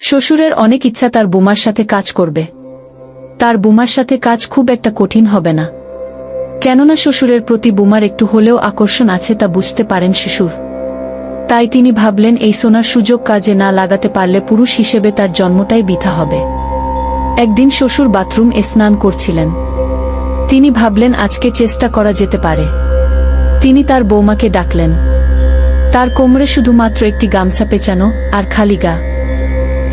শ্বশুরের অনেক ইচ্ছা তার বুমার সাথে কাজ করবে। তার বুমার সাথে কাজ খুব একটা কঠিন হবে না, কেননা শ্বশুরের প্রতি বুমার একটু হলেও আকর্ষণ আছে তা বুঝতে পারেন শ্বশুর। তাই তিনি ভাবলেন এই সোনার সুযোগ কাজে না লাগাতে পারলে পুরুষ হিসেবে তার জন্মটাই বৃথা হবে। একদিন শ্বশুর বাথরুম স্নান করছিলেন। তিনি ভাবলেন আজকে চেষ্টা করা যেতে পারে। তিনি তার বৌমাকে ডাকলেন। তার কোমরে শুধুমাত্র একটি গামছা পেঁচানো আর খালি গা।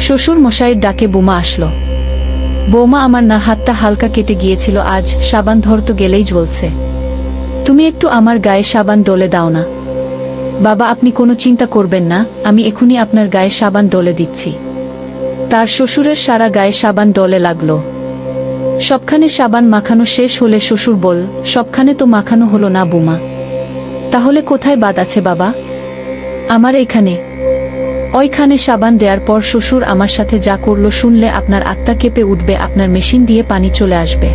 শ্বশুর মশাইয়ের ডাকে বৌমা আসলো। বৌমা, আমার না হাতটা হালকা কেটে গিয়েছিল আজ, সাবান ধরতে গেলেই জ্বলছে, তুমি একটু আমার গায়ে সাবান ডলে দাও না। বাবা, আপনি কোনো চিন্তা করবেন না, আমি এখনই আপনার গায়ে সাবান ডলে দিচ্ছি। তার শ্বশুরের সারা গায়ে সাবান ডলে লাগলো। সবখানে সাবান মাখানো শেষ হলে শ্বশুর বল, সবখানে তো মাখানো হলো না বুমা, তাহলে কোথায় বাদ আছে বাবা? আমার এখানে। ওইখানে সাবান দেওয়ার পর শ্বশুর আমার সাথে যা করলো শুনলে আপনার আত্মা কেঁপে উঠবে, আপনার মেশিন দিয়ে পানি চলে আসবে,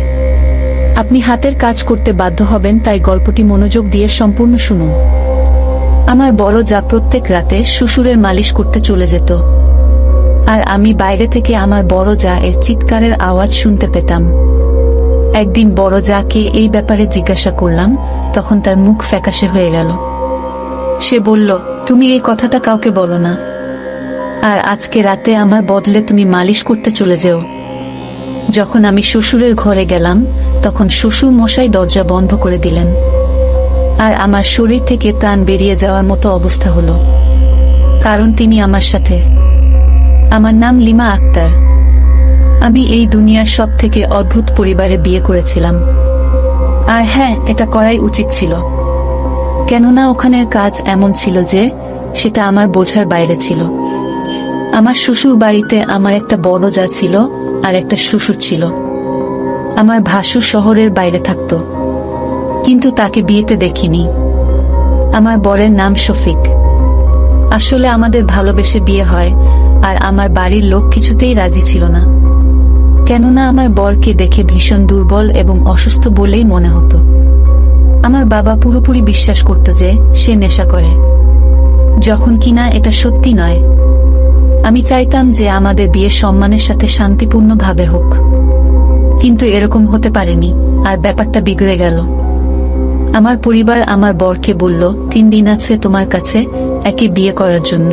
আপনি হাতের কাজ করতে বাধ্য হবেন। তাই গল্পটি মনোযোগ দিয়ে সম্পূর্ণ শুনুন। আমার বড় যা প্রত্যেক রাতে শ্বশুরের মালিশ করতে চলে যেত, আর আমি বাইরে থেকে আমার বড় যা এর চিৎকারের আওয়াজ শুনতে পেতাম। একদিন বড় যাকে এই ব্যাপারে জিজ্ঞাসা করলাম, তখন তার মুখ ফ্যাকাশে হয়ে গেল। সে বলল, তুমি এই কথাটা কাউকে বলো না, আর আজকে রাতে আমার বদলে তুমি মালিশ করতে চলে যেও। যখন আমি শ্বশুরের ঘরে গেলাম তখন শ্বশুর মশাই দরজা বন্ধ করে দিলেন, আর আমার শরীর থেকে প্রাণ বেরিয়ে যাওয়ার মতো অবস্থা হলো, কারণ তিনি আমার সাথে। আমার নাম লিমা আক্তার। আমি এই দুনিয়ার সব থেকে অদ্ভুত পরিবারে বিয়ে করেছিলাম। আর হ্যাঁ, এটা করাই উচিত ছিল, কেননা ওখানের কাজ এমন ছিল যে সেটা আমার বোঝার বাইরে ছিল। আমার শ্বশুর বাড়িতে আমার একটা বড় যা ছিল আর একটা শ্বশুর ছিল। আমার ভাসুর শহরের বাইরে থাকত, কিন্তু তাকে বিয়েতে দেখিনি। আমার বরের নাম শফিক। আসলে আমাদের ভালোবেসে বিয়ে হয়, আর আমার বাড়ির লোক কিছুতেই রাজি ছিল না, কেননা আমার বরকে দেখে ভীষণ দুর্বল এবং অসুস্থ বলেই মনে হতো। আমার বাবা পুরোপুরি বিশ্বাস করত যে সে নেশা করে, যখন কিনা এটা সত্যি নয়। আমি চাইতাম যে আমাদের বিয়ে সম্মানের সাথে শান্তিপূর্ণভাবে হোক, কিন্তু এরকম হতে পারেনি, আর ব্যাপারটা বিগড়ে গেল। আমার পরিবার আমার বরকে বলল, 3 দিন আছে তোমার কাছে একে বিয়ে করার জন্য,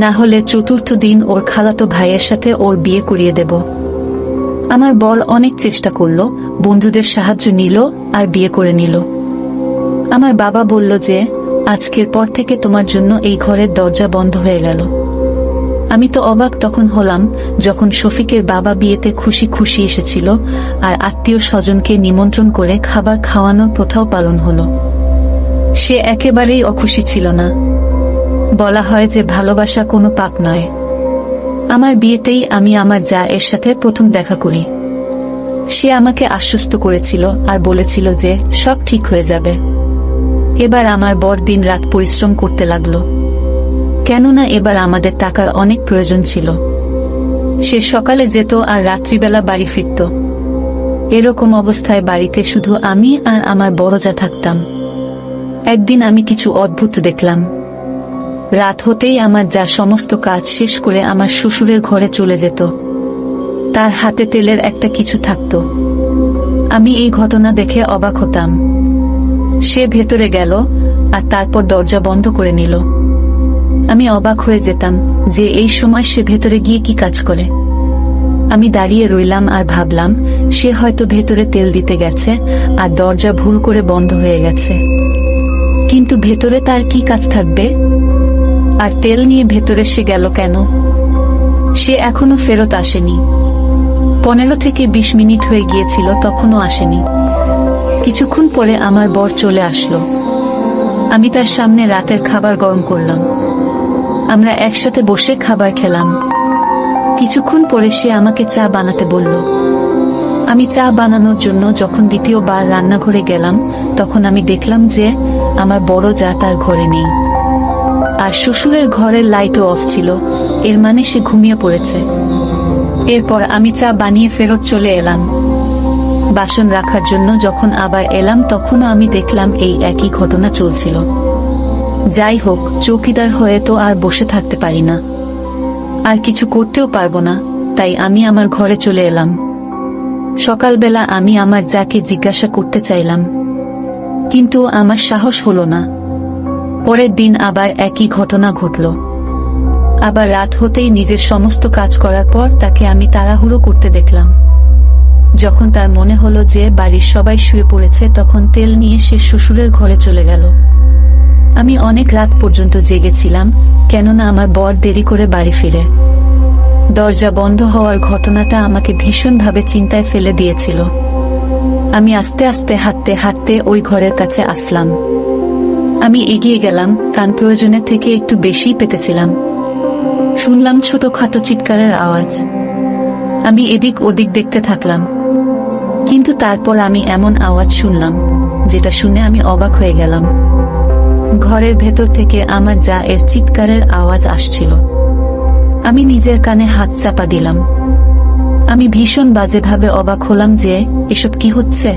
না হলে 4র্থ দিন ওর খালাতো ভাইয়ের সাথে ওর বিয়ে করিয়ে দেব। আমার বর অনেক চেষ্টা করলো, বন্ধুদের সাহায্য নিল আর বিয়ে করে নিল। আমার বাবা বলল যে আজকের পর থেকে তোমার জন্য এই ঘরের দরজা বন্ধ হয়ে গেল। আমি তো অবাক তখন হলাম যখন শফিকের বাবা বিয়েতে খুশি খুশি এসেছিল, আর আত্মীয় স্বজনকে নিমন্ত্রণ করে খাবার খাওয়ানোর প্রথাও পালন হলো। সে একেবারেই অখুশি ছিল না। বলা হয় যে ভালোবাসা কোনো পাপ নয়। আমার বিয়েতেই আমি আমার যা এর সাথে প্রথম দেখা করি। সে আমাকে আশ্বস্ত করেছিল আর বলেছিল যে সব ঠিক হয়ে যাবে। এবার আমার বর দিন রাত পরিশ্রম করতে লাগলো, কেননা এবার আমাদের টাকার অনেক প্রয়োজন ছিল। সে সকালে যেত আর রাত্রিবেলা বাড়ি ফিরত। এরকম অবস্থায় বাড়িতে শুধু আমি আর আমার বড় যা থাকতাম। একদিন আমি কিছু অদ্ভুত দেখলাম। রাত হতেই আমার যা সমস্ত কাজ শেষ করে আমার শ্বশুরের ঘরে চলে যেত। তার হাতে তেলের একটা কিছু থাকত। আমি এই ঘটনা দেখে অবাক হতাম। সে ভেতরে গেল আর তারপর দরজা বন্ধ করে নিল। আমি অবাক হয়ে যেতাম যে এই সময় সে ভেতরে গিয়ে কি কাজ করে। আমি দাঁড়িয়ে রইলাম আর ভাবলাম সে হয়তো ভেতরে তেল দিতে গেছে আর দরজা ভুল করে বন্ধ হয়ে গেছে। কিন্তু ভেতরে তার কি কাজ থাকবে? আর তেল নিয়ে ভেতরে সে গেল কেন? সে এখনো ফেরত আসেনি। 15 থেকে 20 মিনিট হয়ে গিয়েছিল, তখনও আসেনি। কিছুক্ষণ পরে আমার বর চলে আসলো। আমি তার সামনে রাতের খাবার গরম করলাম। আমরা একসাথে বসে খাবার খেলাম। কিছুক্ষণ পরে সে আমাকে চা বানাতে বলল। আমি চা বানানোর জন্য যখন দ্বিতীয়বার রান্নাঘরে গেলাম, তখন আমি দেখলাম যে আমার বড় যা তার ঘরে নেই, আর শ্বশুরের ঘরের লাইটও অফ ছিল। এর মানে সে ঘুমিয়ে পড়েছে। এরপর আমি চা বানিয়ে ফেরত চলে এলাম। বাসন রাখার জন্য যখন আবার এলাম, তখনও আমি দেখলাম এই একই ঘটনা চলছিল। যাই হোক, চৌকিদার হয়ে তো আর বসে থাকতে পারি না। আর কিছু করতেও পারবো না, তাই আমি আমার ঘরে চলে এলাম। সকালবেলা আমি আমার যাকে জিজ্ঞাসা করতে চাইলাম, কিন্তু আমার সাহস হলো না। পরের দিন আবার একই ঘটনা ঘটল। আবার রাত হতেই নিজের সমস্ত কাজ করার পর তাকে আমি তাড়াহুড়ো করতে দেখলাম। যখন তার মনে হলো যে বাড়ির সবাই শুয়ে পড়েছে, তখন তেল নিয়ে সে শ্বশুরের ঘরে চলে গেল। আমি অনেক রাত পর্যন্ত জেগেছিলাম, কেননা আমার বর দেরি করে বাড়ি ফিরে। দরজা বন্ধ হওয়ার ঘটনাটা আমাকে ভীষণভাবে চিন্তায় ফেলে দিয়েছিল। আমি আস্তে আস্তে হাঁটতে হাঁটতে ওই ঘরের কাছে আসলাম। আমি এগিয়ে গেলাম, কান প্রয়োজনের থেকে একটু বেশিই পেতেছিলাম। শুনলাম ছোটখাটো চিৎকারের আওয়াজ। আমি এদিক ওদিক দেখতে থাকলাম, কিন্তু তারপর আমি এমন আওয়াজ শুনলাম যেটা শুনে আমি অবাক হয়ে গেলাম। ঘরের ভেতর থেকে আমার যা এর চিৎকারের আওয়াজ আসছিল। আমি নিজের কানে হাত চাপা দিলাম। আমি ভীষণ বাজেভাবে অবাক হলাম যে এসব কি হচ্ছে।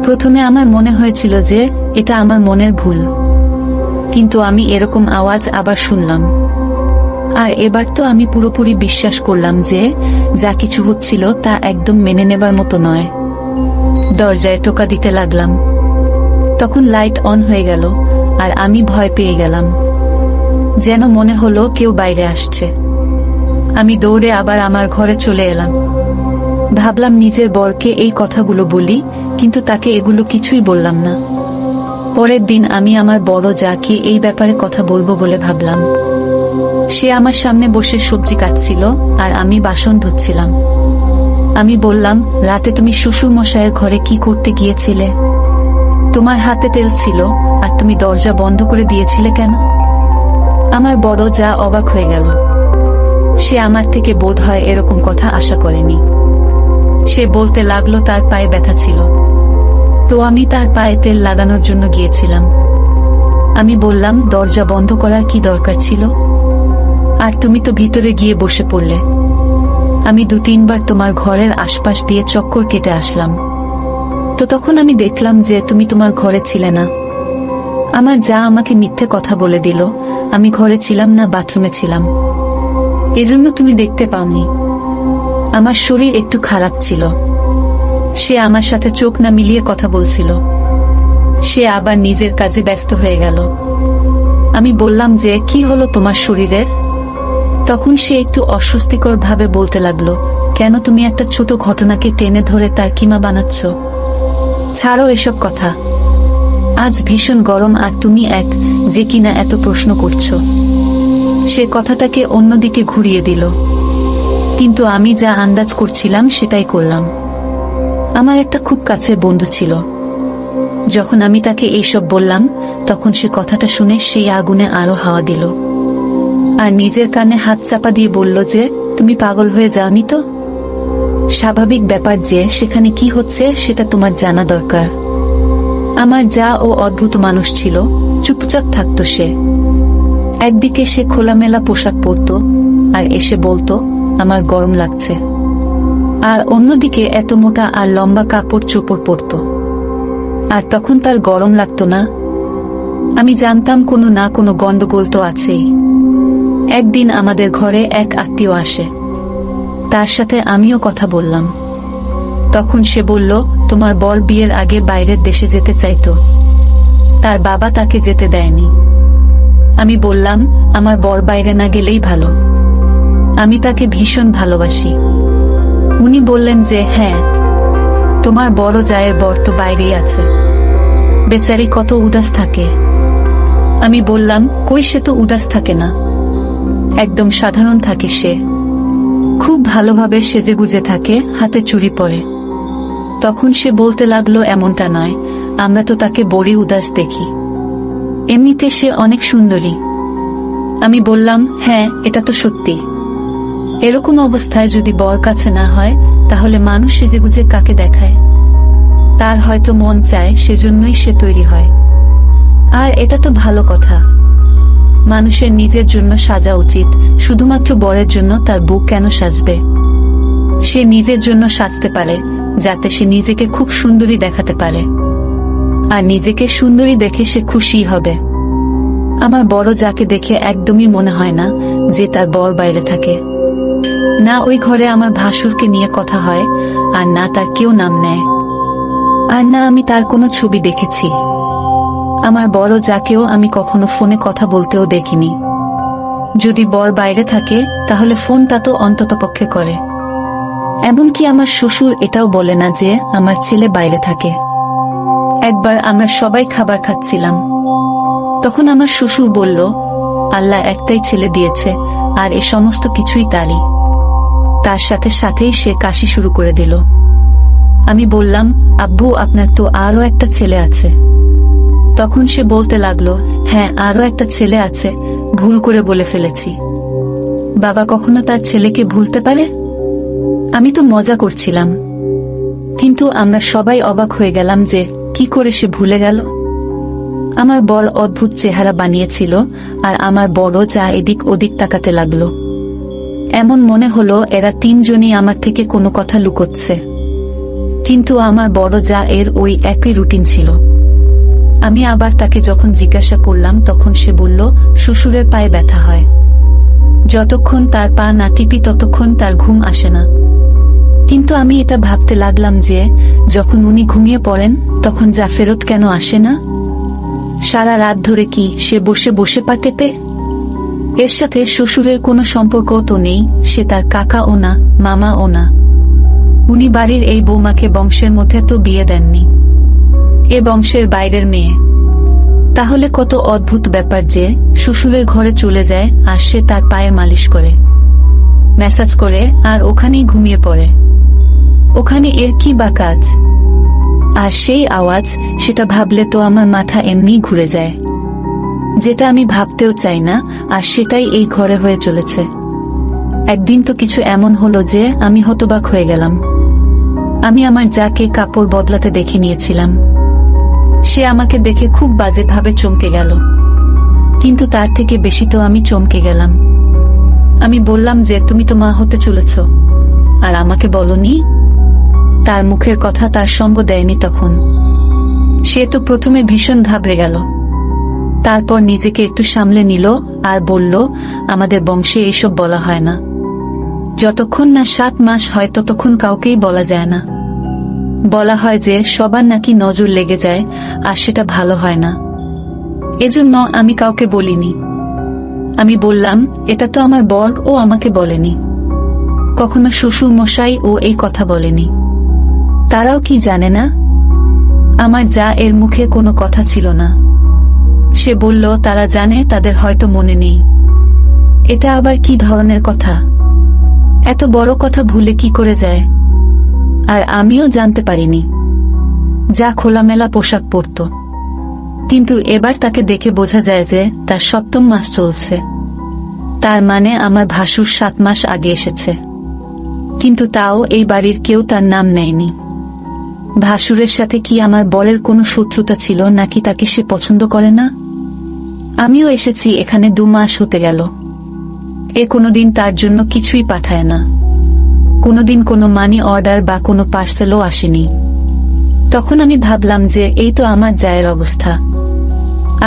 প্রথমে আমার মনে হয়েছিল যে এটা আমার মনের ভুল, কিন্তু আমি এরকম আওয়াজ আবার শুনলাম। আর এবার তো আমি পুরোপুরি বিশ্বাস করলাম যে যা কিছু হচ্ছিল তা একদম মেনে নেবার মতো নয়। দরজায় টোকা দিতে লাগলাম। তখন লাইট অন হয়ে গেল আর আমি ভয় পেয়ে গেলাম, যেন মনে হলো কেউ বাইরে আসছে। আমি দৌড়ে আবার আমার ঘরে চলে এলাম। ভাবলাম নিজের বরকে এই কথাগুলো বলি, কিন্তু তাকে এগুলো কিছুই বললাম না। পরের দিন আমি আমার বড় যাকে এই ব্যাপারে কথা বলবো বলে ভাবলাম। সে আমার সামনে বসে সবজি কাটছিল আর আমি বাসন ধুচ্ছিলাম। আমি বললাম, রাতে তুমি শ্বশুর মশাইয়ের ঘরে কি করতে গিয়েছিলে? তোমার হাতে তেল ছিল আর তুমি দরজা বন্ধ করে দিয়েছিলে কেন? আমার বড় যা অবাক হয়ে গেল। সে আমার থেকে বোধহয় এরকম কথা আশা করেনি। সে বলতে লাগলো তার পায়ে ব্যথা ছিল, তো আমি তার পায়ে তেল লাগানোর জন্য গিয়েছিলাম। আমি বললাম, দরজা বন্ধ করার কি দরকার ছিল? আর তুমি তো ভিতরে গিয়ে বসে পড়লে। আমি 2-3 বার তোমার ঘরের আশপাশ দিয়ে চক্কর কেটে আসলাম, তো তখন আমি দেখলাম যে তুমি তোমার ঘরে ছিলে না। আমার যা আমাকে মিথ্যে কথা বলে দিল। আমি ঘরে ছিলাম না, বাথরুমে ছিলাম, এজন্য তুমি দেখতে পাওনি। আমার শরীর একটু খারাপ ছিল। সে আমার সাথে চোখ না মিলিয়ে কথা বলছিল। সে আবার নিজের কাজে ব্যস্ত হয়ে গেল। আমি বললাম যে কি হলো তোমার শরীরের? তখন সে একটু অস্বস্তিকর ভাবে বলতে লাগলো, কেন তুমি একটা ছোট ঘটনাকে টেনে ধরে তার কিমা বানাচ্ছ? ছাড়ো এসব কথা। আজ ভীষণ গরম আর তুমি যে কিনা এত প্রশ্ন করছো। সে কথাটাকে অন্যদিকে ঘুরিয়ে দিল, কিন্তু আমি যা আন্দাজ করছিলাম সেটাই করলাম। আমার একটা খুব কাছের বন্ধু ছিল। যখন আমি তাকে এইসব বললাম, তখন সে কথাটা শুনে সেই আগুনে আরো হাওয়া দিল আর নিজের কানে হাত চাপা দিয়ে বলল যে তুমি পাগল হয়ে যাওনি তো? স্বাভাবিক ব্যাপার যে সেখানে কি হচ্ছে সেটা তোমার জানা দরকার। আমার যা ও অদ্ভুত মানুষ ছিল, চুপচাপ থাকতো সে। একদিকে সে খোলামেলা পোশাক পরতো আর এসে বলতো আমার গরম লাগছে, আর অন্যদিকে এত মোটা আর লম্বা কাপড় চোপড় পরতো, আর তখন তার গরম লাগতো না। আমি জানতাম কোনো না কোনো গন্ডগোল তো আছেই। একদিন আমাদের ঘরে এক আত্মীয় আসে, তার সাথে আমিও কথা বললাম। তখন সে বলল, তোমার বর বিয়ের আগে বাইরের দেশে যেতে চাইতো, তার বাবা তাকে যেতে দেয়নি। আমি বললাম, আমার বর বাইরে না গেলেই ভালো, আমি তাকে ভীষণ ভালোবাসি। উনি বললেন যে হ্যাঁ, তোমার বড় জায়ের বর তো বাইরেই আছে, বেচারি কত উদাস থাকে। আমি বললাম, কই, সে তো উদাস থাকে না, একদম সাধারণ থাকে সে, খুব ভালোভাবে সেজেগুজে থাকে, হাতে চুড়ি পরে। তখন সে বলতে লাগলো, এমনটা নয়, আমরা তো তাকে বড়ই উদাস দেখি, এমনিতে সে অনেক সুন্দরী। আমি বললাম, হ্যাঁ এটা তো সত্যি। এরকম অবস্থায় যদি বর কাছে না হয়, তাহলে মানুষ সেজেগুজে কাকে দেখায়? তার হয়তো মন চায়, সেজন্যই সে তৈরি হয়। আর এটা তো ভালো কথা, মানুষের নিজের জন্য সাজা উচিত, শুধুমাত্র বরের জন্য তার বুক কেন সাজবে? সে নিজের জন্য সাজতে পারে, যাতে সে নিজেকে খুব সুন্দরী দেখাতে পারে, আর নিজেকে সুন্দরী দেখে সে খুশি হবে। আমার বড় যাকে দেখে একদমই মনে হয় না যে তার বর বাইরে থাকে। না ওই ঘরে আমার ভাসুরকে নিয়ে কথা হয়, আর না তার কেউ নাম নেয়, আর না আমি তার কোনো ছবি দেখেছি। আমার বড় যাকেও আমি কখনো ফোনে কথা বলতেও দেখিনি। যদি বর বাইরে থাকে তাহলে ফোনটা তো অন্ততপক্ষে করে। এমনকি আমার শ্বশুর এটাও বলে না যে আমার ছেলে বাইরে থাকে। একবার আমরা সবাই খাবার খাচ্ছিলাম, তখন আমার শ্বশুর বলল, আল্লাহ একটাই ছেলে দিয়েছে আর এ সমস্ত কিছুই তারই। তার সাথে সাথেই সে কাশি শুরু করে দিল। আমি বললাম, আব্বু আপনার তো আরো একটা ছেলে আছে। তখন সে বলতে লাগলো, হ্যাঁ আরো একটা ছেলে আছে, ভুল করে বলে ফেলেছি। বাবা কখনো তার ছেলেকে ভুলতে পারে? আমি তো মজা করছিলাম, কিন্তু আমরা সবাই অবাক হয়ে গেলাম যে কি করে সে ভুলে গেল। আমার বর অদ্ভুত চেহারা বানিয়েছিল, আর আমার বড় যা এদিক ওদিক তাকাতে লাগলো। এমন মনে হলো এরা তিনজনই আমার থেকে কোনো কথা লুকোচ্ছে। কিন্তু আমার বড় যা এর ওই একই রুটিন ছিল। আমি আবার তাকে যখন জিজ্ঞাসা করলাম তখন সে বলল, শ্বশুরের পায়ে ব্যথা হয়, যতক্ষণ তার পা না টিপি ততক্ষণ তার ঘুম আসে না। কিন্তু আমি এটা ভাবতে লাগলাম যে যখন উনি ঘুমিয়ে পড়েন তখন যা ফেরত কেন আসে না? সারা রাত ধরে কি সে বসে বসে পা টেপে? এর সাথে শ্বশুরের কোনো সম্পর্কও তো নেই, সে তার কাকাও না, মামাও না। উনি বাড়ির এই বৌমাকে বংশের মধ্যে তো বিয়ে দেননি, এ বংশের বাইরের মেয়ে। তাহলে কত অদ্ভুত ব্যাপার যে শ্বশুরের ঘরে চলে যায় আর সে তার পায়ে মালিশ করে, ম্যাসাজ করে, আর ওখানেই ঘুমিয়ে পড়ে। ওখানে এর কি বা কাজ? আর সেই আওয়াজ, সেটা ভাবলে তো আমার মাথা এমনি ঘুরে যায়, যেটা আমি ভাবতেও চাই না, আর সেটাই এই ঘরে হয়ে চলেছে। একদিন তো কিছু এমন হলো যে আমি হতবাক হয়ে গেলাম। আমি আমার যাকে কাপড় বদলাতে দেখে নিয়েছিলাম, সে আমাকে দেখে খুব বাজেভাবে চমকে গেল, কিন্তু তার থেকে বেশি তো আমি চমকে গেলাম। আমি বললাম যে তুমি তো মা হতে চলেছ, আর আমাকে বলনি? তার মুখের কথা তার সঙ্গ দেয়নি তখন। সে তো প্রথমে ভীষণ ঘাবড়ে গেল, তারপর নিজেকে একটু সামলে নিল আর বলল, আমাদের বংশে এইসব বলা হয় না। যতক্ষণ না 7 মাস হয় ততক্ষণ কাউকেই বলা যায় না। বলা হয় যে সবার নাকি নজর লেগে যায়, আর সেটা ভালো হয় না। এজন্য আমি কাউকে বলিনি। আমি বললাম, এটা তো আমার বর, ও আমাকে বলেনি। কখনো শ্বশুর মশাই ও এই কথা বলেনি। তারাও কি জানে না? আমার যা এর মুখে কোনো কথা ছিল না। সে বলল তারা জানে, তাদের হয়তো মনে নেই। এটা আবার কি ধরনের কথা? এত বড় কথা ভুলে কি করে যায়? আর আমিও জানতে পারিনি। যা খোলামেলা পোশাক পরত, কিন্তু এবার তাকে দেখে বোঝা যায় যে তার 7ম মাস চলছে। তার মানে আমার ভাসুর 7 মাস আগে এসেছে, কিন্তু তাও এই বাড়ির কেউ তার নাম নেয়নি। ভাসুরের সাথে কি আমার বরের কোনো শত্রুতা ছিল, নাকি তাকে সে পছন্দ করে না? আমিও এসেছি এখানে 2 মাস হতে গেল, এ কোনোদিন তার জন্য কিছুই পাঠায় না। কোনোদিন কোনো মানি অর্ডার বা কোনো পার্সেলও আসেনি। তখন আমি ভাবলাম যে এই তো আমার জায়ের অবস্থা।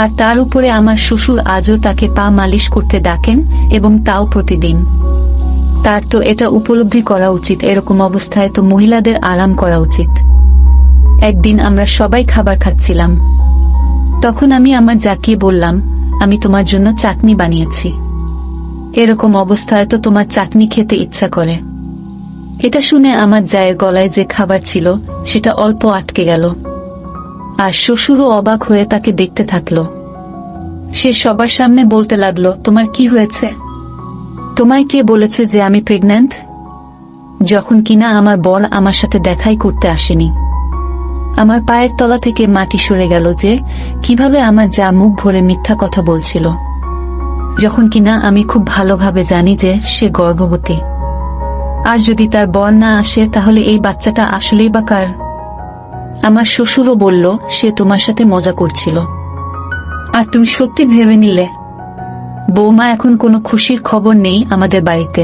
আর তার উপরে আমার শ্বশুর আজও তাকে পা মালিশ করতে ডাকেন, এবং তাও প্রতিদিন। তার তো এটা উপলব্ধি করা উচিত, এরকম অবস্থায় তো মহিলাদের আরাম করা উচিত। একদিন আমরা সবাই খাবার খাচ্ছিলাম, তখন আমি আমার যাকে বললাম, আমি তোমার জন্য চাটনি বানিয়েছি। এরকম অবস্থায় তো তোমার চাটনি খেতে ইচ্ছা করে। এটা শুনে আমার জায়ের গলায় যে খাবার ছিল সেটা অল্প আটকে গেল, আর শ্বশুরও অবাক হয়ে তাকে দেখতে থাকলো। সে সবার সামনে বলতে লাগলো, তোমার কি হয়েছে? তোমায় কে বলেছে যে আমি প্রেগন্যান্ট? যখন কিনা আমার বর আমার সাথে দেখাই করতে আসেনি। আমার পায়ের তলা থেকে মাটি সরে গেল যে কিভাবে আমার যা মুখ ভরে মিথ্যা কথা বলছিল, যখন কিনা আমি খুব ভালোভাবে জানি যে সে গর্ভবতী। আর যদি তার বর না আসে তাহলে এই বাচ্চাটা আসলেই বা কার? আমার শ্বশুরও বলল, সে তোমার সাথে মজা করছিল, আর তুমি সত্যি ভেবে নিলে। বৌমা, এখন কোনো খুশির খবর নেই আমাদের বাড়িতে।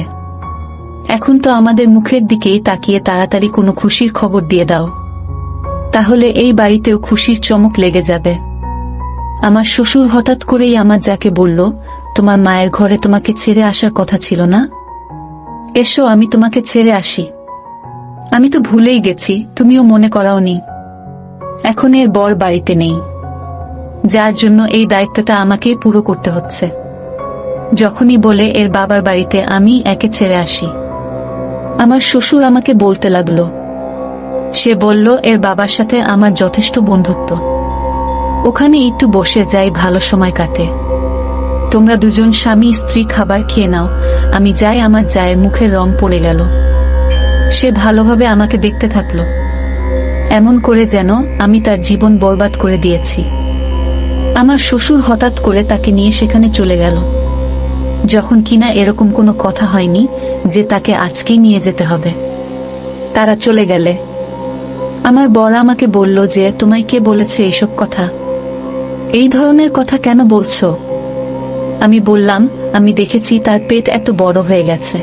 এখন তো আমাদের মুখের দিকেই তাকিয়ে তাড়াতাড়ি কোনো খুশির খবর দিয়ে দাও, তাহলে এই বাড়িতেও খুশির চমক লেগে যাবে। আমার শ্বশুর হঠাৎ করেই আমার যাকে বলল, তোমার মায়ের ঘরে তোমাকে ছেড়ে আসার কথা ছিল না? এসো আমি তোমাকে ছেড়ে আসি। আমি তো ভুলেই গেছি, তুমিও মনে করাওনি। এখন এর বর বাড়িতে নেই, যার জন্য এই দায়িত্বটা আমাকেই পুরো করতে হচ্ছে। যখনই বলে এর বাবার বাড়িতে আমি একে ছেড়ে আসি, আমার শ্বশুর আমাকে বলতে লাগলো। সে বলল এর বাবার সাথে আমার যথেষ্ট বন্ধুত্ব, ওখানে একটু বসে যাই, ভালো সময় কাটে। তোমরা দুজন স্বামী স্ত্রী খাবার খেয়ে নাও, আমি যাই। আমার জায়ের মুখের রং পড়ে গেল। সে ভালোভাবে আমাকে দেখতে থাকলো, এমন করে যেন আমি তার জীবন বরবাদ করে দিয়েছি। আমার শ্বশুর হঠাৎ করে তাকে নিয়ে সেখানে চলে গেল, যখন কিনা এরকম কোনো কথা হয়নি যে তাকে আজকেই নিয়ে যেতে হবে। তারা চলে গেলে আমার বর আমাকে বলল যে, তোমায় কে বলেছে এইসব কথা? এই ধরনের কথা কেন বলছো? আমি বললাম, আমি দেখেছি তার পেট এত বড় হয়ে গেছে।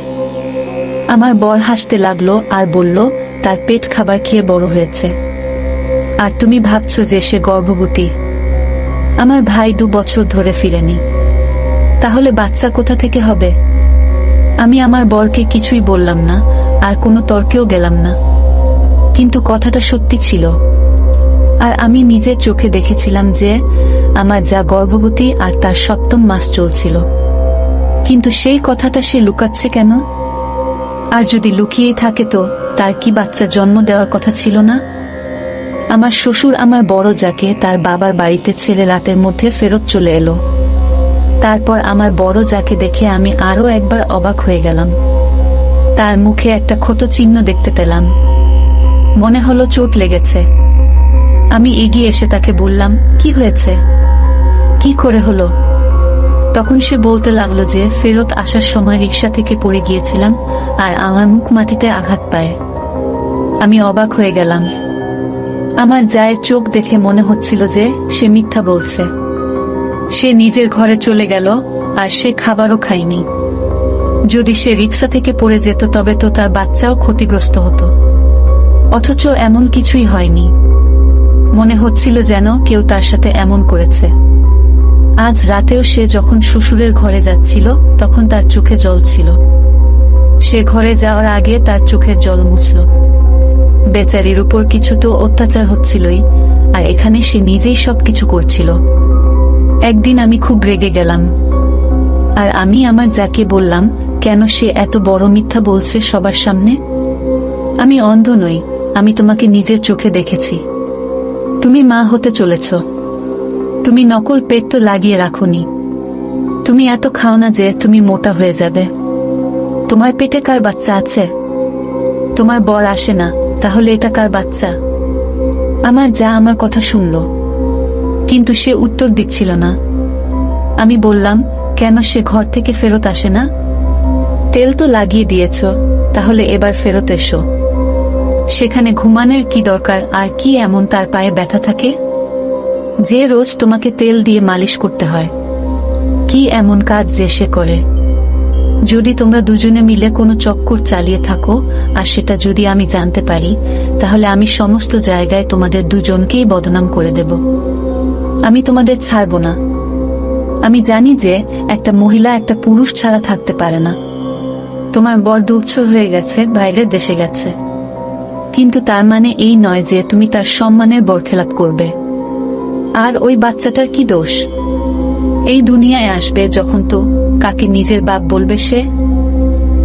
আমার বর হাসতে লাগলো আর বলল, তার পেট খাবার খেয়ে বড় হয়েছে, আর তুমি ভাবছো যে সে গর্ভবতী? আমার ভাই 2 বছর ধরে ফিরেনি, তাহলে বাচ্চা কোথা থেকে হবে? আমি আমার বরকে কিছুই বললাম না, আর কোনো তর্কেও গেলাম না, কিন্তু কথাটা সত্যি ছিল। আর আমি নিজের চোখে দেখেছিলাম যে আমার যা গর্ভবতী, আর তার 7ম মাস চলছিল। কিন্তু সেই কথাটা সে লুকাচ্ছে কেন? আর যদি লুকিয়েই থাকে তো তার কি বাচ্চা জন্ম দেওয়ার কথা ছিল না? আমার শ্বশুর আমার বড় যাকে তার বাবার বাড়িতে ছেড়ে রাতের মধ্যে ফেরত চলে এলো। তারপর আমার বড় যাকে দেখে আমি আরো একবার অবাক হয়ে গেলাম। তার মুখে একটা ক্ষত চিহ্ন দেখতে পেলাম, মনে হলো চোট লেগেছে। আমি এগিয়ে এসে তাকে বললাম, কি হয়েছে? কি করে হলো? তখন সে বলতে লাগলো যে ফেরত আসার সময় রিকশা থেকে পড়ে গিয়েছিলাম আর আমার মুখ মাটিতে আঘাত পায়। আমি অবাক হয়ে গেলাম। আমার জায়ের চোখ দেখে মনে হচ্ছিল যে সে মিথ্যা বলছে। সে নিজের ঘরে চলে গেল, আর সে খাবারও খায়নি। যদি সে রিকশা থেকে পড়ে যেত তবে তো তার বাচ্চাও ক্ষতিগ্রস্ত হতো, অথচ এমন কিছুই হয়নি। মনে হচ্ছিল যেন কেউ তার সাথে এমন করেছে। আজ রাতেও সে যখন শ্বশুরের ঘরে যাচ্ছিল তখন তার চোখে জল ছিল। সে ঘরে যাওয়ার আগে তার চোখের জল মুছল। বেচারির উপর কিছু তো অত্যাচার হচ্ছিলই, আর এখানে সে নিজেই সবকিছু করছিল। একদিন আমি খুব রেগে গেলাম, আর আমি আমার যাকে বললাম, কেন সে এত বড় মিথ্যা বলছে সবার সামনে? আমি অন্ধ নই, আমি তোমাকে নিজের চোখে দেখেছি। তুমি মা হতে চলেছ, তুমি নকল পেট তো লাগিয়ে রাখোনি। তুমি এত খাও না যে তুমি মোটা হয়ে যাবে। তোমার পেটে কার বাচ্চা আছে? তোমার বর আসে না, তাহলে এটা কার বাচ্চা? আমার যা আমার কথা শুনল, কিন্তু সে উত্তর দিচ্ছিল না। আমি বললাম, কেন সে ঘর থেকে ফেরত আসে না? তেল তো লাগিয়ে দিয়েছ, তাহলে এবার ফেরত এসো। সেখানে ঘুমানোর কি দরকার? আর কি এমন তার পায়ে ব্যথা থাকে যে রোজ তোমাকে তেল দিয়ে মালিশ করতে হয়? কি এমন কাজ যে সে করে? যদি তোমরা দুজনে মিলে কোনো চক্কর চালিয়ে থাকো, আর সেটা যদি আমি জানতে পারি, তাহলে আমি সমস্ত জায়গায় তোমাদের দুজনকেই বদনাম করে দেব। আমি তোমাদের ছাড়ব না। আমি জানি যে একটা মহিলা একটা পুরুষ ছাড়া থাকতে পারে না। তোমার বর 2 বছর হয়ে গেছে, বাইরের দেশে গেছে, কিন্তু তার মানে এই নয় যে তুমি তার সম্মানের বরখেলাপ করবে। আর ওই বাচ্চাটার কি দোষ? এই দুনিয়ায় আসবে যখন তো কাকে নিজের বাপ বলবে সে?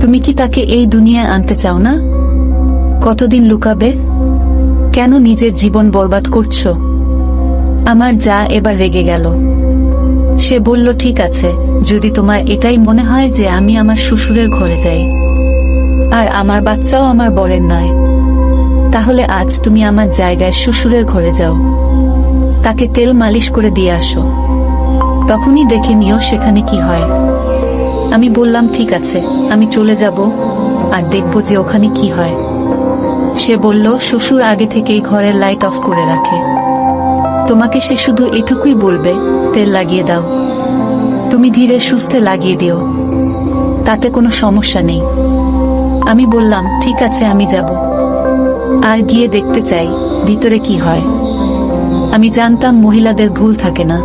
তুমি কি তাকে এই দুনিয়ায় আনতে চাও না? কতদিন লুকাবে? কেন নিজের জীবন বরবাদ করছো? আমার যা এবার রেগে গেল। সে বলল, ঠিক আছে, যদি তোমার এটাই মনে হয় যে আমি আমার শ্বশুরের ঘরে যাই, আর আমার বাচ্চাও আমার বরের নয়, তাহলে আজ তুমি আমার জায়গায় শ্বশুরের ঘরে যাও, তাকে তেল মালিশ করে দিয়ে আসো, তখনই দেখে নিও সেখানে কি হয়। আমি বললাম, ঠিক আছে, আমি চলে যাব আর দেখব যে ওখানে কি হয়। সে বলল, শ্বশুর আগে থেকেই ঘরের লাইট অফ করে রাখে, তোমাকে সে শুধু এটুকুই বলবে, তেল লাগিয়ে দাও, তুমি ধীরে সুস্থে লাগিয়ে দিও, তাতে কোনো সমস্যা নেই। আমি বললাম, ঠিক আছে, আমি যাব, আর গিয়ে দেখতে চাই ভিতরে কি হয়। আমি জানতাম মহিলাদের ভুল থাকে না,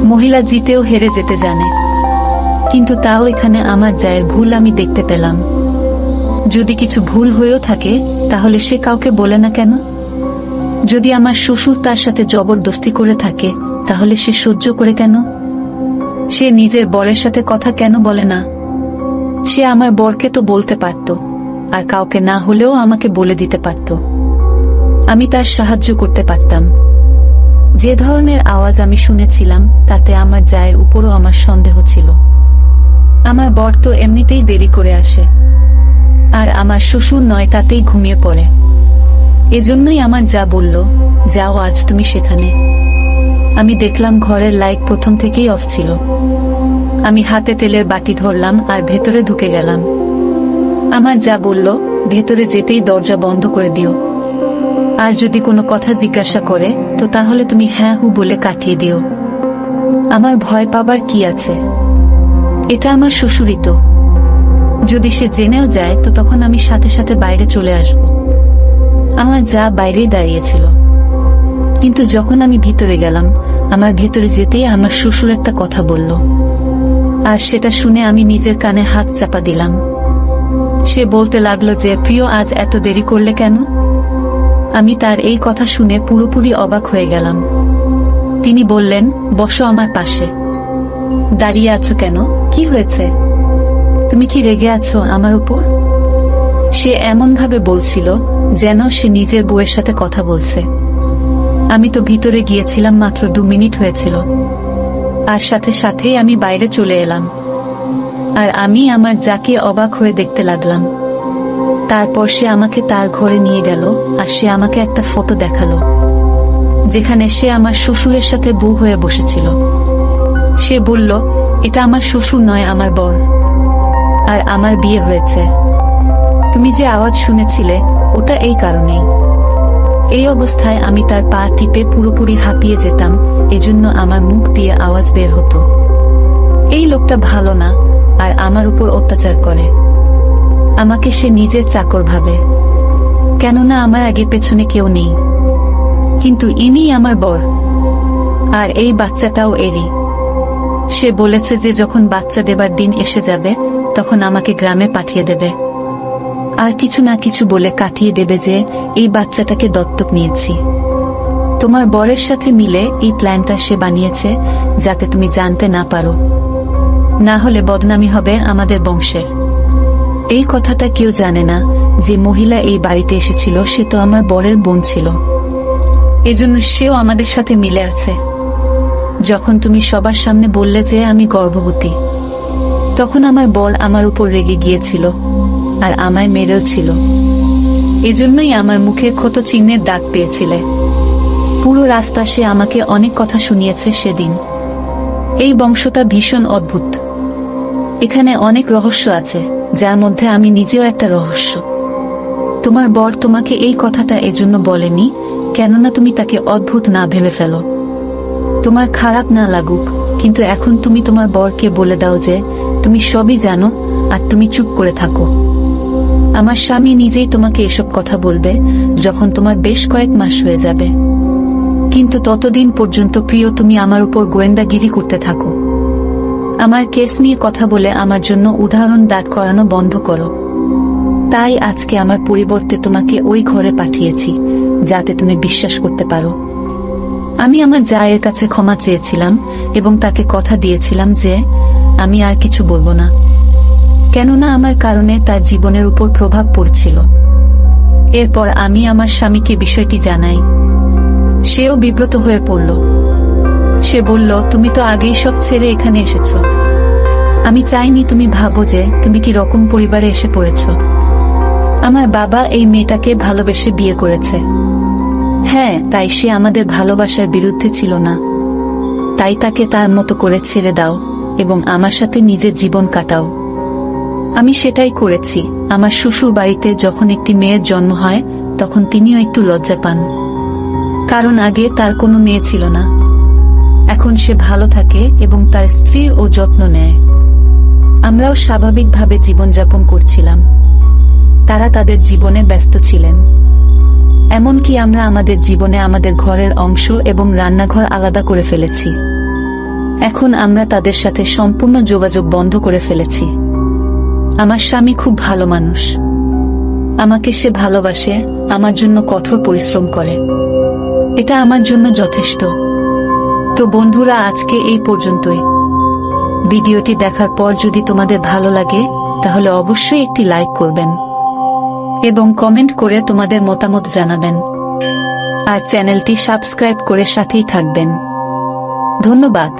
মহিলা জিতেও হেরে যেতে জানে, কিন্তু তাও এখানে আমার জায়ের ভুল আমি দেখতে পেলাম। যদি কিছু ভুল হয়েও থাকে তাহলে সে কাউকে বলে না কেন? যদি আমার শ্বশুর তার সাথে জবরদস্তি করে থাকে তাহলে সে সহ্য করে কেন? সে নিজের বরের সাথে কথা কেন বলে না? সে আমার বরকে তো বলতে পারত, আর কাউকে না হলেও আমাকে বলে দিতে পারত। আমি তার সাহায্য করতে পারতাম। যে ধরনের আওয়াজ আমি শুনেছিলাম তাতে আমার জায়ের উপরও আমার সন্দেহ ছিল। আমার বর তো এমনিতেই দেরি করে আসে, আর আমার শ্বশুর 9টাতেই ঘুমিয়ে পড়ে। এজন্যই আমার যা বলল, যাও আজ তুমি সেখানে। আমি দেখলাম ঘরের লাইট প্রথম থেকেই অফ ছিল। আমি হাতে তেলের বাটি ধরলাম আর ভেতরে ঢুকে গেলাম। আমার যা বলল, ভেতরে যেতেই দরজা বন্ধ করে দিও, আর যদি কোনো কথা জিজ্ঞাসা করে তো তাহলে তুমি হ্যাঁ হু বলে কাটিয়ে দিও। আমার ভয় পাবার কি আছে? এটা আমার শ্বশুরই তো। যদি সে জেনেও যায় তো তখন আমি সাথে সাথে বাইরে চলে আসব। আমার যা বাইরেই দাঁড়িয়েছিল, কিন্তু যখন আমি ভিতরে গেলাম, আমার ভেতরে যেতেই আমার শ্বশুর একটা কথা বলল, আর সেটা শুনে আমি নিজের কানে হাত চাপা দিলাম। সে বলতে লাগলো যে, প্রিয়, আজ এত দেরি করলে কেন? আমি তার এই কথা শুনে পুরোপুরি অবাক হয়ে গেলাম। তিনি বললেন, বসো আমার পাশে। দাঁড়িয়ে আছো কেন? কি হয়েছে? তুমি কি রেগে আছো আমার উপর? সে এমন ভাবে বলছিল যেন সে নিজের বউয়ের সাথে কথা বলছে। আমি তো ভিতরে গিয়েছিলাম মাত্র 2 মিনিট হয়েছিল, আর সাথে সাথেই আমি বাইরে চলে এলাম। আর আমি আমার যাকে অবাক হয়ে দেখতে লাগলাম। তারপর সে আমাকে তার ঘরে নিয়ে গেল, আর সে আমাকে একটা ফটো দেখালো যেখানে সে আমার শ্বশুরের সাথে বউ হয়ে বসেছিল। সে বলল, এটা আমার শ্বশুর নয়, আমার বর, আর আমার বিয়ে হয়েছে। তুমি যে আওয়াজ শুনেছিলে ওটা এই কারণেই। এই অবস্থায় আমি তার পা টিপে পুরোপুরি হাঁপিয়ে যেতাম, এজন্য আমার মুখ দিয়ে আওয়াজ বের হতো। এই লোকটা ভালো না, আর আমার উপর অত্যাচার করে। আমাকে সে নিজের চাকর ভাবে, কেননা আমার আগে পেছনে কেউ নেই। কিন্তু ইনি আমার বর, আর এই বাচ্চাটাও এরই। সে বলেছে যে যখন বাচ্চা দেবার দিন এসে যাবে তখন আমাকে গ্রামে পাঠিয়ে দেবে, আর কিছু না কিছু বলে কাটিয়ে দেবে যে এই বাচ্চাটাকে দত্তক নিয়েছি। তোমার বরের সাথে মিলে এই প্ল্যানটা সে বানিয়েছে যাতে তুমি জানতে না পারো, না হলে বদনামি হবে আমাদের বংশের। এই কথাটা কেউ জানে না যে মহিলা এই বাড়িতে এসেছিল সে তো আমার বরের বোন ছিল। এজন্য সেও আমাদের সাথে মিলে আছে। যখন তুমি সবার সামনে বললে যে আমি গর্ভবতী, তখন আমার বর আমার উপর রেগে গিয়েছিল, আর আমায় মেরেও ছিল। এজন্যই আমার মুখে ক্ষত চিহ্নের দাগ পেয়েছিলে। পুরো রাস্তা সে আমাকে অনেক কথা শুনিয়েছে সেদিন। এই বংশটা ভীষণ অদ্ভুত। এখানে অনেক রহস্য আছে, যার মধ্যে আমি নিজেও একটা রহস্য। তোমার বর তোমাকে এই কথাটা এজন্য বলেনি কেননা তুমি তাকে অদ্ভুত না ভেবে ফেলো। তোমার খারাপ না লাগুক, কিন্তু এখন তুমি তোমার বরকে বলে দাও যে তুমি সবই জানো, আর তুমি চুপ করে থাকো। আমার স্বামী নিজেই তোমাকে এসব কথা বলবে যখন তোমার বেশ কয়েক মাস হয়ে যাবে। কিন্তু ততদিন পর্যন্ত প্রিয়, তুমি আমার উপর গোয়েন্দাগিরি করতে থাকো। আমার কেস নিয়ে কথা বলে আমার জন্য উদাহরণ দাঁড় করানো বন্ধ করো। তাই আজকে আমার পরিবর্তে তোমাকে ওই ঘরে পাঠিয়েছি যাতে তুমি বিশ্বাস করতে পারো। আমি আমার জায়ের কাছে ক্ষমা চেয়েছিলাম এবং তাকে কথা দিয়েছিলাম যে আমি আর কিছু বলবো না, কেননা আমার কারণে তার জীবনের উপর প্রভাব পড়ছিল। এরপর আমি আমার স্বামীকে বিষয়টি জানাই। সেও বিব্রত হয়ে পড়ল। সে বলল, তুমি তো আগেই সব ছেড়ে এখানে এসেছ। আমি চাইনি তুমি ভাবো যে তুমি কি রকম পরিবারে এসে পড়েছ। আমার বাবা এই মেয়েটাকে ভালোবেসে বিয়ে করেছে। হ্যাঁ, তাই সে আমাদের ভালোবাসার বিরুদ্ধে ছিল না। তাই তাকে তার মতো করে ছেড়ে দাও এবং আমার সাথে নিজের জীবন কাটাও। আমি সেটাই করেছি। আমার শ্বশুর বাড়িতে যখন একটি মেয়ের জন্ম হয় তখন তিনিও একটু লজ্জা পান, কারণ আগে তার কোনো মেয়ে ছিল না। এখন সে ভালো থাকে এবং তার স্ত্রীর ও যত্ন নেয়। আমরাও স্বাভাবিকভাবে জীবনযাপন করছিলাম। তারা তাদের জীবনে ব্যস্ত ছিলেন। এমনকি আমরা আমাদের জীবনে আমাদের ঘরের অংশ এবং রান্নাঘর আলাদা করে ফেলেছি। এখন আমরা তাদের সাথে সম্পূর্ণ যোগাযোগ বন্ধ করে ফেলেছি। আমার স্বামী খুব ভালো মানুষ, আমাকে সে ভালোবাসে, আমার জন্য কঠোর পরিশ্রম করে, এটা আমার জন্য যথেষ্ট। তো বন্ধুরা, আজকে এই পর্যন্তই। ভিডিওটি দেখার পর যদি তোমাদের ভালো লাগে তাহলে অবশ্যই একটি লাইক করবেন এবং কমেন্ট করে তোমাদের মতামত জানাবেন, আর চ্যানেলটি সাবস্ক্রাইব করে সাথেই থাকবেন। ধন্যবাদ।